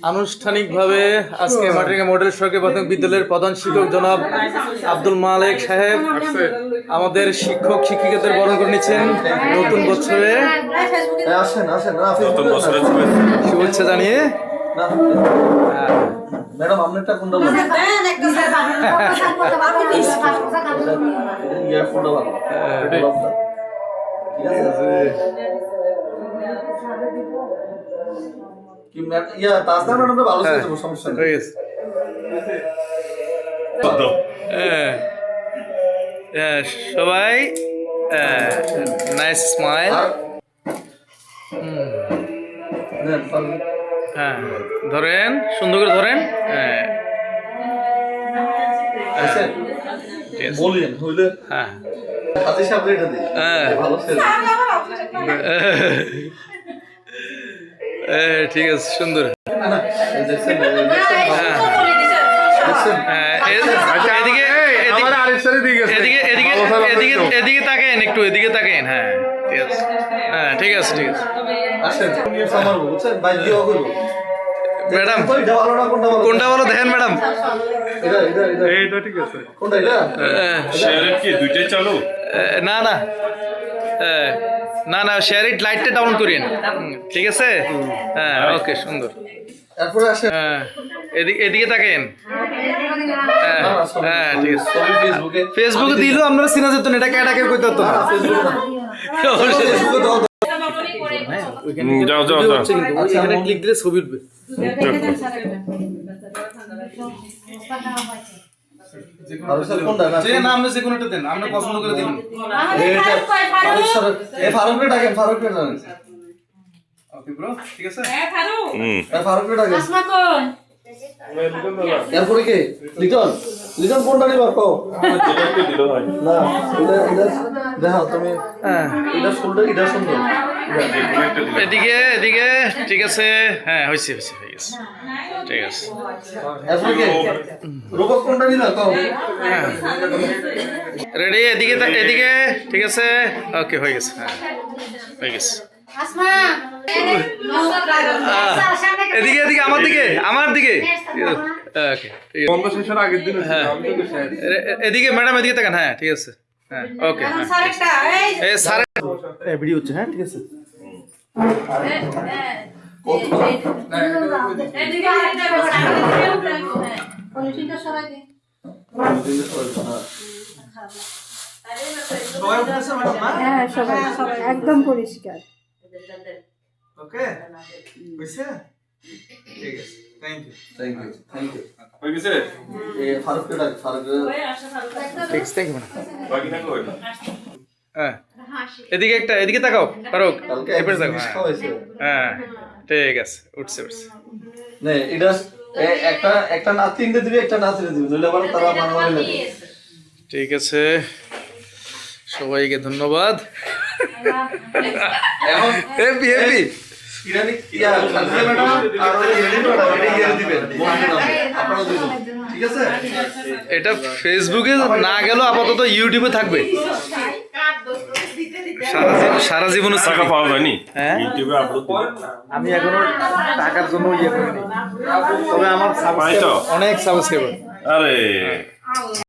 আনুষ্ঠানিকভাবে আজকে মাটিরাঙ্গা মডেল সরকারি প্রাথমিক বিদ্যালয়ের প্রধান শিক্ষক জনাব আব্দুল মালেক সাহেব আমাদের শিক্ষক শিক্ষিকাদের বরণ করে নিচ্ছেন নতুন বছরে শুভেচ্ছা জানিয়ে। ম্যাডাম আপনারটা কোনটা বলুন? ইয়ারফোনটা ভালো। ঠিক আছে। কি ইয়া তাসনা ম্যাডামটা ভালো ছিল, সমস্যা নেই। ঠিক আছে। সবাই নাইস স্মাইল। হ্যাঁ ধরেন, সুন্দর করে ধরেন। বলেন হইলে হ্যাঁ হাতে সামনে এটা দিই। ভালো ছিল। ঠিক আছে, সুন্দর। এদিকে তাকেন, একটু এদিকে তাকেন। হ্যাঁ ঠিক আছে, হ্যাঁ ঠিক আছে, ঠিক আছে। ম্যাডাম কোনটা বলো দেখেন ম্যাডাম। না না না না, শেয়ার ইট লাইটটা ডাউন করিন। ঠিক আছে, হ্যাঁ ওকে, সুন্দর। হ্যাঁ এদিকে তাকেন। হ্যাঁ ঠিক আছে। ফেসবুকে দিলেও আপনারা চিনা যেত না, এটা কেটাকে কইতে হতো না। যাও যাও যাও, এখানে ক্লিক দিলে ছবি উঠবে। যে নাম যে কোনোটা দেন, আমরা পছন্দ করে দিন। ফারুক ডাকেন, ফারুক ডাকেন। ওকে ব্রো, ঠিক আছে। ফারুক ডাকেন। এরপরে কে? লিটন, লিটন কোনটা নিবা কও? না এটা দেখো তুমি। এটা সুন্দর, এটা সুন্দর। এদিকে এদিকে, ঠিক আছে। হ্যাঁ হয়েছে হয়েছে, হয়ে গেছে, ঠিক আছে। এরপরে কে? রূপক কোনটা নিবা কও? রেডি, এদিকে এদিকে, ঠিক আছে। ওকে হয়ে গেছে, হ্যাঁ হয়ে গেছে। এদিকে এদিকে, আমার দিকে, আমার দিকে। এদিকে ম্যাডাম, এদিকে তাকান। হ্যাঁ ঠিক আছে, হ্যাঁ ওকে। স্যার ভিডিও হচ্ছে, হ্যাঁ ঠিক আছে। হ্যাঁ সবাই সবাই একদম পরিষ্কার। ওকে হইছে, ঠিক আছে। Thank you, thank you, thank you. হয়ে গেছে। ফারুককে ডাক, ফারুক। ঠিক আছে, থ্যাংক ইউ ম্যাডাম। হ্যাঁ এদিকে একটা, এদিকে তাকাও ফারুক। কালকে এবারে তাকাও। জিনিস খাওয়াইছে। হ্যাঁ ঠিক আছে, উঠছে উঠছে। নে এটা একটা একটা নাথিংতে দিবি, একটা নাথিংতে দিবি, নইলে আবার তারা মারামারি লাগবে। ঠিক আছে, সবাইকে ধন্যবাদ। এখন হ্যাপি হ্যাপি। ইরানি ইয়া খালিদা ম্যাডাম আর ওই ইরানি ম্যাডাম এটা ইয়ে দিবেন, বন্ধু নামে আপনারা দুজন। ঠিক আছে। এটা ফেসবুকে না গেল, আপাতত ইউটিউবে থাকবে সারা জীবন। টাকা পাওয়া যায়নি হ্যাঁ ইউটিউবে আপলোড দিলে। আমি এখনো টাকার জন্য ইয়ে করিনি, তবে আমার অনেক সাবস্ক্রাইবার। আরে